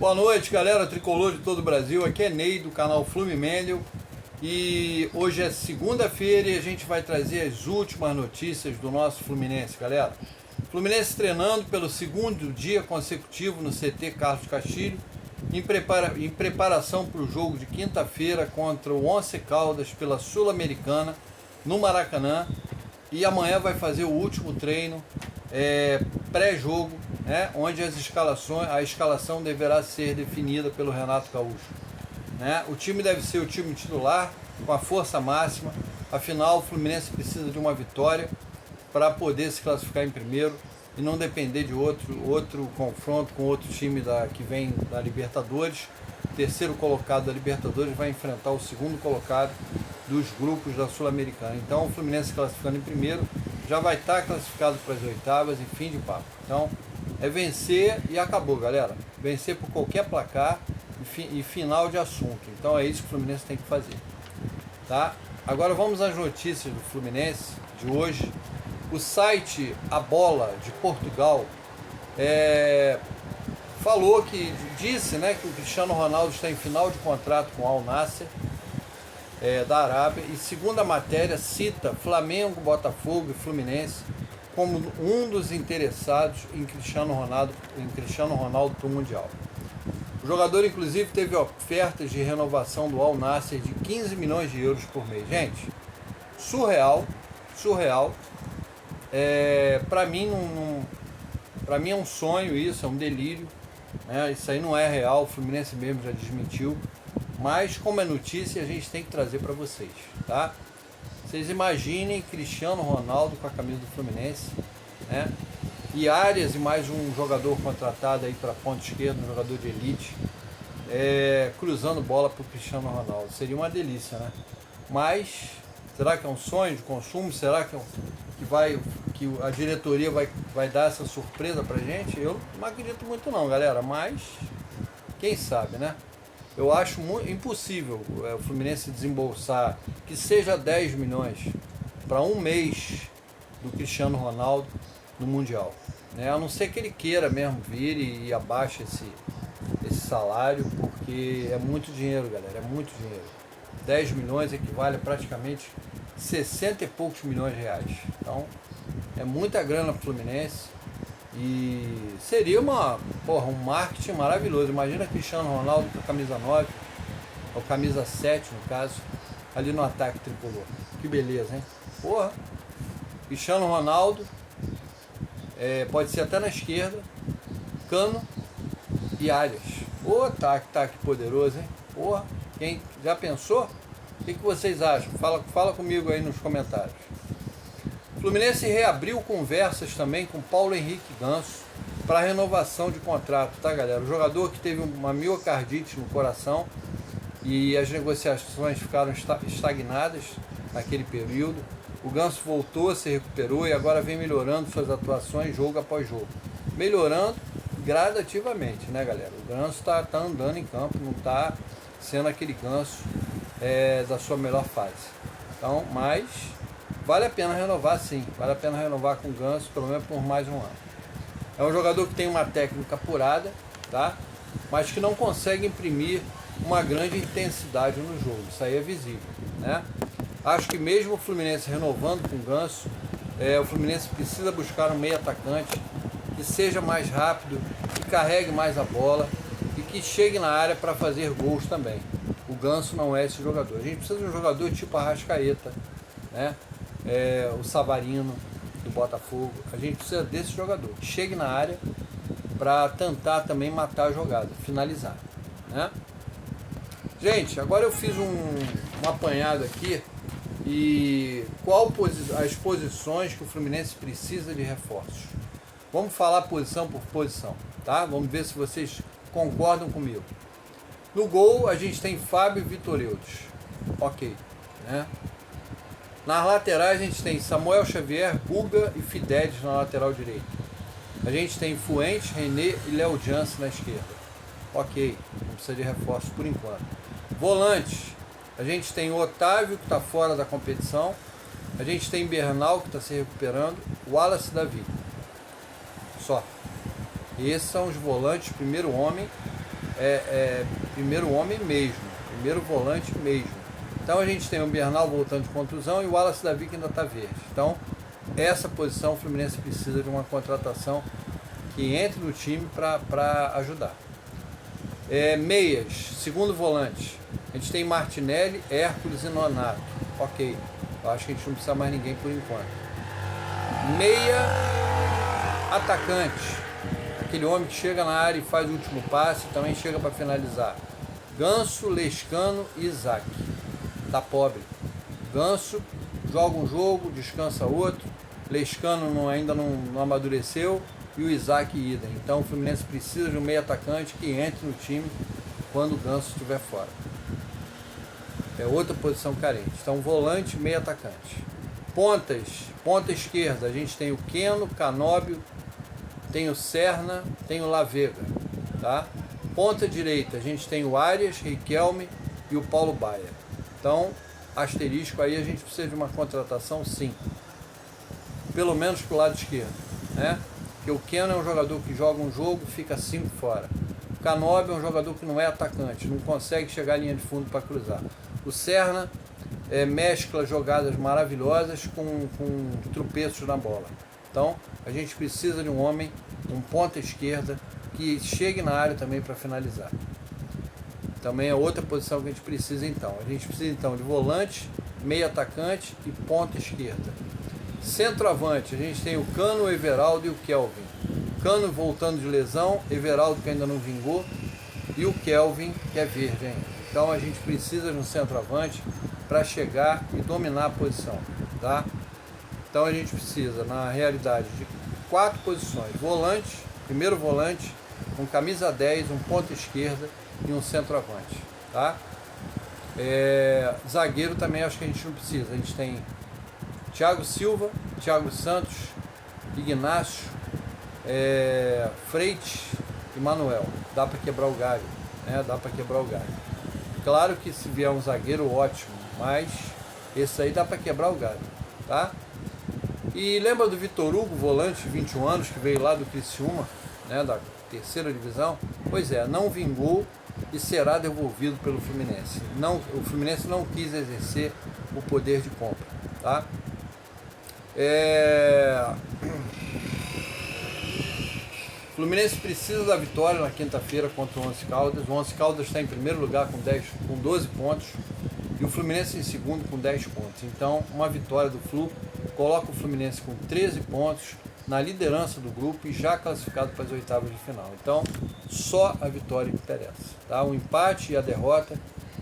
Boa noite, galera tricolor de todo o Brasil. Aqui é Ney do canal Fluminense e hoje é segunda-feira e a gente vai trazer as últimas notícias do nosso Fluminense, galera. Fluminense treinando pelo segundo dia consecutivo no CT Carlos Castilho em preparação para o jogo de quinta-feira contra o Once Caldas pela Sul-Americana no Maracanã, e amanhã vai fazer o último treino pré-jogo, né, onde a escalação deverá ser definida pelo Renato Gaúcho. Né? O time deve ser o time titular, com a força máxima, afinal o Fluminense precisa de uma vitória para poder se classificar em primeiro e não depender de outro confronto com outro time que vem da Libertadores. O terceiro colocado da Libertadores vai enfrentar o segundo colocado dos grupos da Sul-Americana. Então o Fluminense classificando em primeiro já vai estar classificado para as oitavas e fim de papo. Então é vencer e acabou, galera. Vencer por qualquer placar e final de assunto. Então é isso que o Fluminense tem que fazer. Tá? Agora vamos às notícias do Fluminense de hoje. O site A Bola de Portugal disse, né, que o Cristiano Ronaldo está em final de contrato com o Al Nassr da Arábia, e segundo a matéria cita Flamengo, Botafogo e Fluminense como um dos interessados em Cristiano Ronaldo para o Mundial. O jogador inclusive teve ofertas de renovação do Al Nassr de 15 milhões de euros por mês. Gente, surreal. Para mim é um sonho isso, é um delírio, né? Isso aí não é real, o Fluminense mesmo já desmentiu, mas como é notícia a gente tem que trazer para vocês, tá? Vocês imaginem Cristiano Ronaldo com a camisa do Fluminense, né? E Arias e mais um jogador contratado aí para ponta esquerda, um jogador de elite, cruzando bola para o Cristiano Ronaldo. Seria uma delícia, né? Mas será que é um sonho de consumo? Será que a diretoria vai dar essa surpresa pra gente? Eu não acredito muito não, galera, mas quem sabe, né? Eu acho impossível o Fluminense desembolsar que seja 10 milhões para um mês do Cristiano Ronaldo no Mundial, né? A não ser que ele queira mesmo vir e abaixe esse salário, porque é muito dinheiro, galera, é muito dinheiro. 10 milhões equivale a praticamente 60 e poucos milhões de reais. Então é muita grana para o Fluminense e seria um marketing maravilhoso. Imagina Cristiano Ronaldo com a camisa 9 ou camisa 7 no caso, ali no ataque tricolor. Que beleza, hein? Porra, Cristiano Ronaldo, pode ser até na esquerda, Cano e Arias. Ô, ataque poderoso, hein? Porra, quem já pensou? O que vocês acham? Fala comigo aí nos comentários. O Fluminense reabriu conversas também com Paulo Henrique Ganso para renovação de contrato, tá, galera? O jogador que teve uma miocardite no coração e as negociações ficaram estagnadas naquele período. O Ganso voltou, se recuperou e agora vem melhorando suas atuações jogo após jogo. Melhorando gradativamente, né, galera? O Ganso está andando em campo, não está sendo aquele Ganso da sua melhor fase. Então, mas vale a pena renovar, sim. Vale a pena renovar com o Ganso, pelo menos por mais um ano. É um jogador que tem uma técnica apurada, tá? Mas que não consegue imprimir uma grande intensidade no jogo. Isso aí é visível, né? Acho que mesmo o Fluminense renovando com o Ganso, o Fluminense precisa buscar um meio atacante que seja mais rápido, que carregue mais a bola e que chegue na área para fazer gols também. O Ganso não é esse jogador. A gente precisa de um jogador tipo Arrascaeta, né? O Savarino do Botafogo. A gente precisa desse jogador que chegue na área para tentar também matar a jogada, finalizar, né? Gente, agora eu fiz um apanhado aqui e as posições que o Fluminense precisa de reforços. Vamos falar posição por posição, tá? Vamos ver se vocês concordam comigo. No gol a gente tem Fábio e Vitor Eudes, ok, né? Nas laterais a gente tem Samuel Xavier, Guga e Fidelis na lateral direita. A gente tem Fuentes, René e Léo Jansen na esquerda, ok, não precisa de reforço por enquanto. Volantes, a gente tem o Otávio, que está fora da competição, a gente tem Bernal, que está se recuperando, o Wallace Davi, só. Esses são os volantes, primeiro homem, primeiro homem mesmo, primeiro volante mesmo. Então a gente tem o Bernal voltando de contusão e o Wallace Davi que ainda está verde. Então essa posição o Fluminense precisa de uma contratação que entre no time para ajudar. Meias, segundo volante, a gente tem Martinelli, Hércules e Nonato. Ok, eu acho que a gente não precisa mais ninguém por enquanto. Meia atacante, aquele homem que chega na área e faz o último passe, também chega para finalizar. Ganso, Lescano e Isaac. Tá pobre. Ganso joga um jogo, descansa outro. Lescano ainda não amadureceu. E o Isaac idem. Então o Fluminense precisa de um meio atacante que entre no time quando o Ganso estiver fora. É outra posição carente. Então volante, meio atacante. Pontas, ponta esquerda, a gente tem o Keno, Canóbio, tem o Serna, tem o Lavega, tá? Ponta direita, a gente tem o Arias, Riquelme e o Paulo Baia. Então, asterisco aí, a gente precisa de uma contratação sim. Pelo menos pro lado esquerdo, né? Porque o Keno é um jogador que joga um jogo, fica 5 fora. O Canóbio é um jogador que não é atacante, não consegue chegar à linha de fundo para cruzar. O Serna mescla jogadas maravilhosas com tropeços na bola. Então, a gente precisa de um homem, um ponta esquerda, que chegue na área também para finalizar. Também é outra posição que a gente precisa então. A gente precisa então de volante, meio atacante e ponta esquerda. Centroavante, a gente tem o Cano, o Everaldo e o Kelvin. Cano voltando de lesão, Everaldo que ainda não vingou e o Kelvin que é verde ainda. Então a gente precisa de um centroavante para chegar e dominar a posição, tá? Então a gente precisa, na realidade, de 4 posições. Volante, primeiro volante, um camisa 10, um ponta esquerda e um centroavante, tá? Zagueiro também acho que a gente não precisa. A gente tem Thiago Silva, Thiago Santos, Ignácio, Freitas e Manuel. Dá para quebrar o galho, né? Dá para quebrar o galho. Claro que se vier um zagueiro, ótimo, mas esse aí dá para quebrar o galho, tá? E lembra do Vitor Hugo, volante de 21 anos, que veio lá do Criciúma, né, da terceira divisão? Pois é, não vingou e será devolvido pelo Fluminense. O Fluminense não quis exercer o poder de compra, tá? O Fluminense precisa da vitória na quinta-feira contra o Once Caldas. O Once Caldas está em primeiro lugar com 12 pontos e o Fluminense em segundo com 10 pontos. Então, uma vitória do Flu coloca o Fluminense com 13 pontos na liderança do grupo e já classificado para as oitavas de final. Então, só a vitória interessa, tá? O empate e a derrota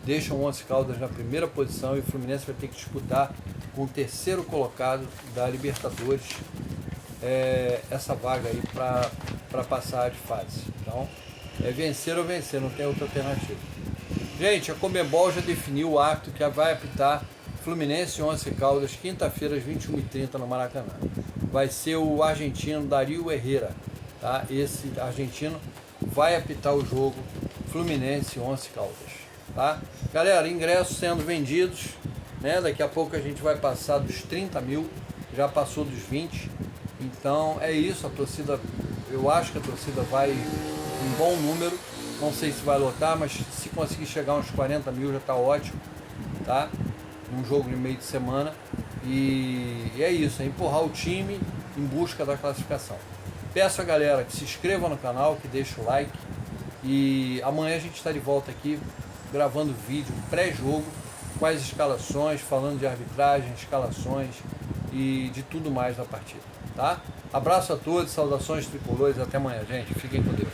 deixam o Once Caldas na primeira posição e o Fluminense vai ter que disputar com o terceiro colocado da Libertadores essa vaga aí para passar de fase. Então, é vencer ou vencer, não tem outra alternativa. Gente, a Conmebol já definiu o árbitro que vai apitar Fluminense e Once Caldas, quinta-feira às 21h30 no Maracanã. Vai ser o argentino Darío Herrera, tá? Esse argentino vai apitar o jogo Fluminense e Once Caldas, tá? Galera, ingressos sendo vendidos, né? Daqui a pouco a gente vai passar dos 30 mil, já passou dos 20. Então é isso, a torcida, eu acho que a torcida vai em bom número, não sei se vai lotar, mas se conseguir chegar uns 40 mil já está ótimo, tá? Um jogo de meio de semana e é isso, é empurrar o time em busca da classificação. Peço a galera que se inscreva no canal, que deixe o like e amanhã a gente está de volta aqui gravando vídeo pré-jogo com as escalações, falando de arbitragem, escalações e de tudo mais na partida. Tá? Abraço a todos, saudações tricolores, até amanhã, gente. Fiquem com Deus.